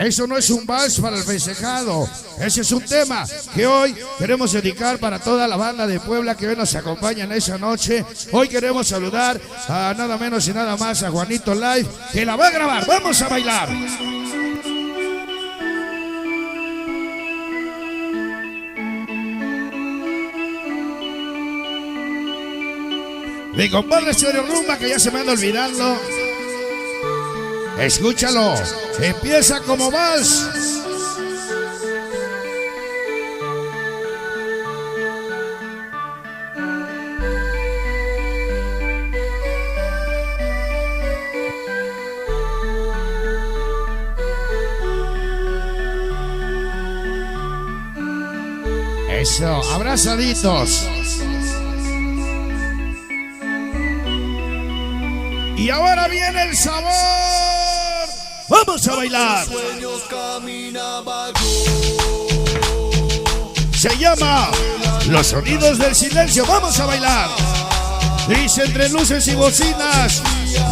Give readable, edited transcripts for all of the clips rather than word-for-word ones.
Eso no es un vals para el festejado. Ese es un tema que hoy queremos dedicar para toda la banda de Puebla que hoy nos acompaña en esa noche. Hoy queremos saludar a nada menos y nada más a Juanito Live, que la va a grabar. ¡Vamos a bailar! Mi compadre Stereo Rumba, que ya se me anda olvidando. Escúchalo, empieza como vals. Eso, abrazaditos. Y ahora viene el sabor. ¡Vamos a bailar! Se llama Los Sonidos del Silencio. ¡Vamos a bailar! Dice entre luces y bocinas.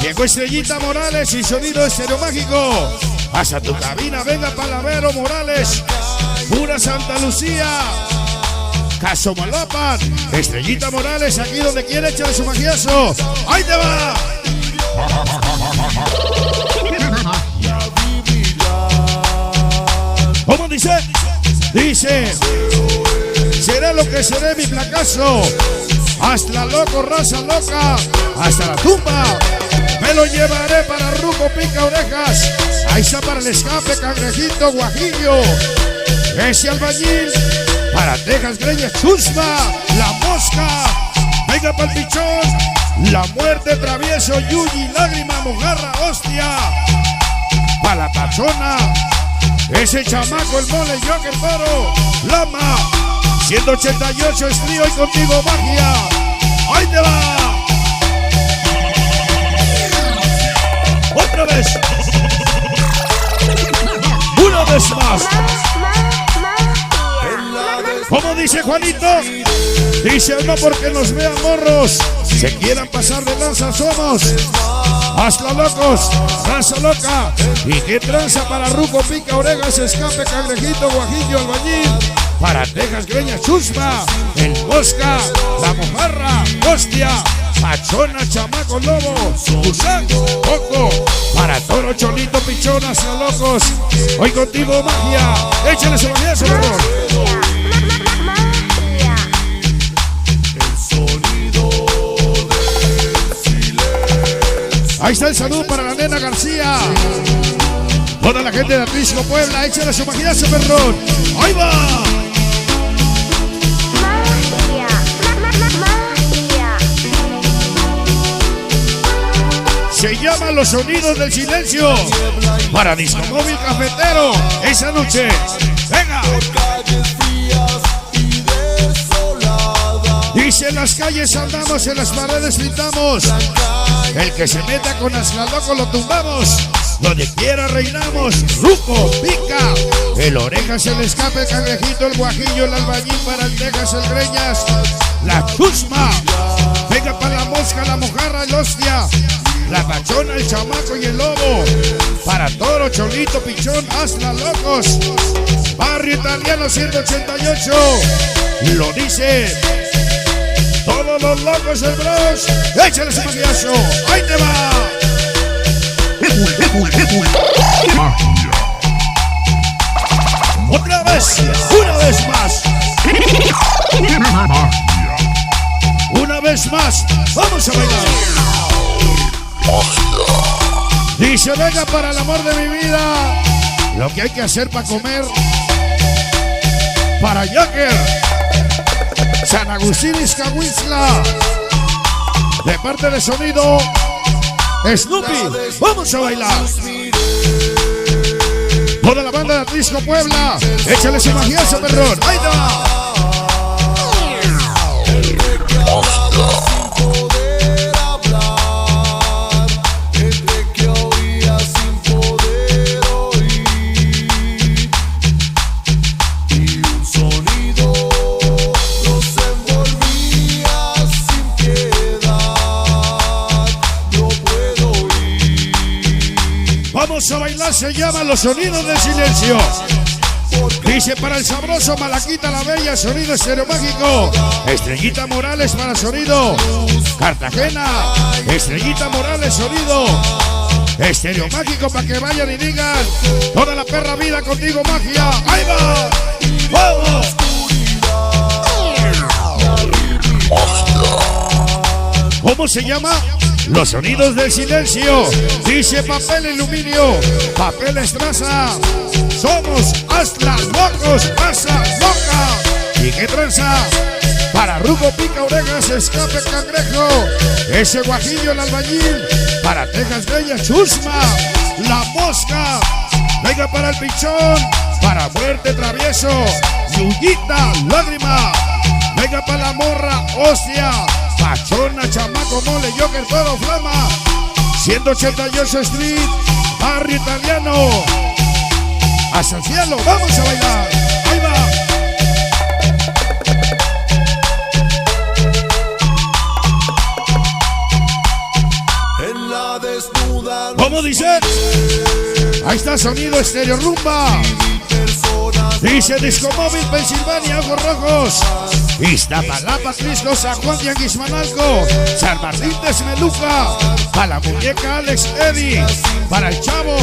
Llegó Estrellita Morales y sonido estéreo mágico. Hasta tu cabina, venga Palavero Morales. Pura Santa Lucía. Casomalapan. Estrellita Morales, aquí donde quiere, échale su magiazo. ¡Ahí te va! ¿Cómo dice? Dice: seré lo que seré, mi fracaso. Hasta loco, raza loca. Hasta la tumba. Me lo llevaré para Ruco Pica Orejas. Ahí está para el escape, Cangrejito, Guajillo. Ese albañil. Para Texas, Greñas, Chusma. La Mosca. Venga pa'l Pichón. La Muerte, Travieso, Yuyi, Lágrima, Mojarra, Hostia. Pa' la Pachona. Ese chamaco, el mole, el Joker, Toro, Lama. 188 es trío y contigo magia. ¡Ahí te va! ¡Otra vez! ¡Una vez más! ¿Cómo dice Juanito? Dice no porque nos vean morros, se quieran pasar de lanza somos. Hazla locos, raza loca. Y que tranza para Ruco Pica Orejas, escape, Cangrejito, Guajillo, Albañil. Para Texas, Greñas, Chusma, el Mosca, la Mojarra, Hostia, Pachona, Chamaco, Lobo, Gusán, Coco. Para Toro, Cholito, Pichón, hazla locos. Hoy contigo magia. Échale su magia, su favor. Ahí está el saludo para la nena García. Toda la gente de Atlisco, Puebla, échale su magiazo, perrón. ¡Ahí va! Se llama Los Sonidos del Silencio. Para Disco Móvil Cafetero, esa noche. ¡Venga! Dice en las calles andamos, en las paredes pintamos. El que se meta con Hazla loco lo tumbamos. Donde quiera reinamos. Ruco, Pica, el Orejas, el escape, el Cangrejito, el Guajillo, el Albañil, para el Texas, el Greñas, la Chusma. Venga para la Mosca, la Mojarra, el Hostia, la Pachona, el Chamaco y el Lobo. Para Toro, Cholito, Pichón, Hazla locos. Barrio Italiano 188. Lo dice todos los locos del Bros. Échale su magiazo. ¡Ahí te va! Magia. Otra vez. Una vez más. Magia. Una vez más. Vamos a bailar. Dice venga para el amor de mi vida. Lo que hay que hacer para comer. Para Joker. San Agustín Izcahuizla. De parte de sonido Snoopy. Vamos a bailar. Toda la banda de Atlisco, Puebla. Échale su magiazo, perrón. Ahí va. Vamos a bailar, se llama Los Sonidos del Silencio. Dice para el sabroso Malaquita la Bella, sonido Estéreo Mágico. Estrellita Morales para sonido Cartagena. Estrellita Morales, sonido Estéreo Mágico, para que vayan y digan: toda la perra vida contigo, magia. ¡Ahí va! ¡Vamos! ¿Cómo se llama? Los Sonidos del Silencio. Dice Papel Aluminio, Papel Estraza. Somos hasta locos, raza loca. ¿Y qué tranza? Para Rugo Pica Orejas, Escape Cangrejo. Ese Guajillo el Albañil. Para Texas Bella, Chusma. La Mosca. Venga para el Pichón. Para Muerte Travieso. Yuyita, Lágrima. Venga para la Morra, Hostia. Pachona, Chamaco, Mole, Joker, Todo Flama. 188 Street, Barrio Italiano. Hasta el cielo, vamos a bailar. Ahí va. En la desnuda. ¿Cómo dice? Ahí está sonido Estéreo Rumba. Dice Disco Móvil, Pensilvania, Ojos Rojos. Iztapalapa, Trisco, San Juan, Tianguismanalco. San Martín de Esmeluca. Para la muñeca Alex Eddy. Para el Chavo,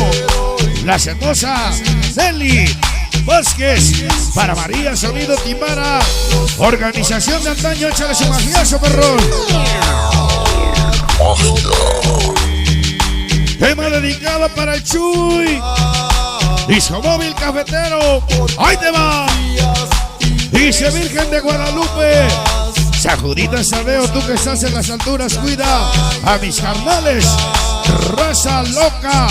La Hermosa, Nelly Vázquez. Para María, sonido Timbara. Organización de antaño, échale su magiazo, perrón. Tema dedicado para el Chuy. Disco Móvil Cafetero. ¡Ahí te va! Dice Virgen de Guadalupe. Sacudita Sadeo, tú que estás en las alturas, cuida a mis carnales. Raza loca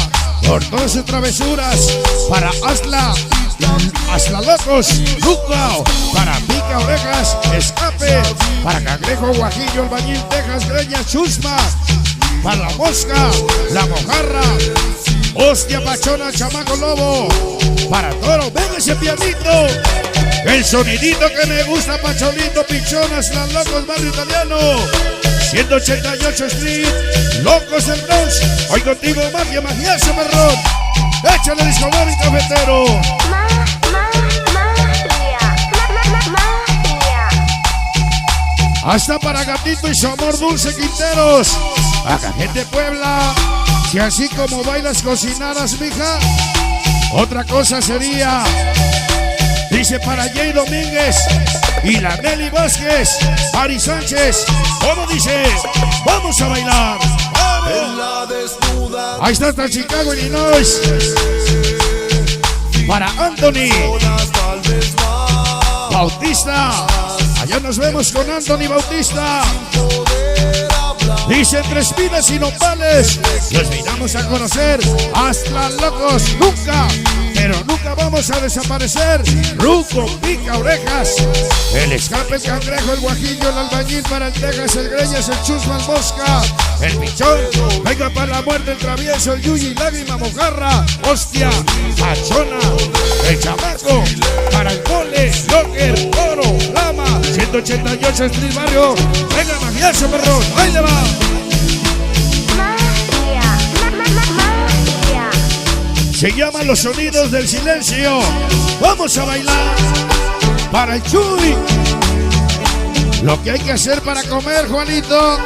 por todas sus travesuras. Para Asla Locos, Luca. Para Pica Orejas, Escape. Para Cangrejo, Guajillo, Albañil, Texas, Greña, Chusma. Para la Mosca, la Mojarra. Hostia, Pachona, Chamaco, Lobo. Para Toro, venga ese pianito. El sonidito que me gusta, Pacholito, Pichonas, Las Locos, Barrio Italiano. 188 Street, Locos del Bronx. Hoy contigo, magia, magiazo, perrón. Échale Disco Móvil Cafetero. Hasta para Gatito y su amor Dulce Quinteros. Acá gente Puebla. Si así como bailas cocinaras, mija, otra cosa sería. Dice para Jay Domínguez y la Nelly Vázquez. Ari Sánchez. ¿Cómo dice? Vamos a bailar. ¡Vamos! Ahí está hasta Chicago, Illinois. Para Anthony Bautista. Allá nos vemos con Anthony Bautista. Dice Tres Pinas y Nopales. Los miramos a conocer. Hasta Locos, nunca, pero nunca vamos a desaparecer. Ruco, Pica Orejas. El Escape, el Cangrejo, el Guajillo, el Albañil. Para el Texas, el Greñas, el Chusma, el Mosca. El Pichón. Venga para la Muerte, el Travieso, el Yuyi, Lágrima, Mojarra. Hostia, Pachona. El Chamaco. Para el Mole, Joker, Toro, Lama. 188 Street Barrio. Venga, magiazo, perrón. Ahí le va. Se llama Los Sonidos del Silencio. Vamos a bailar. Para el Chuy. Lo que hay que hacer para comer, Juanito.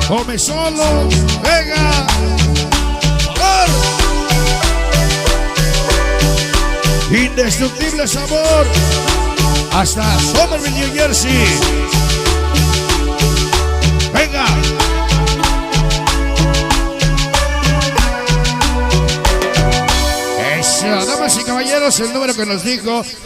Come solo. Venga. ¡Sabor! Indestructible sabor. Hasta Somerville, New Jersey. Venga. Eso, damas y caballeros, el número que nos dijo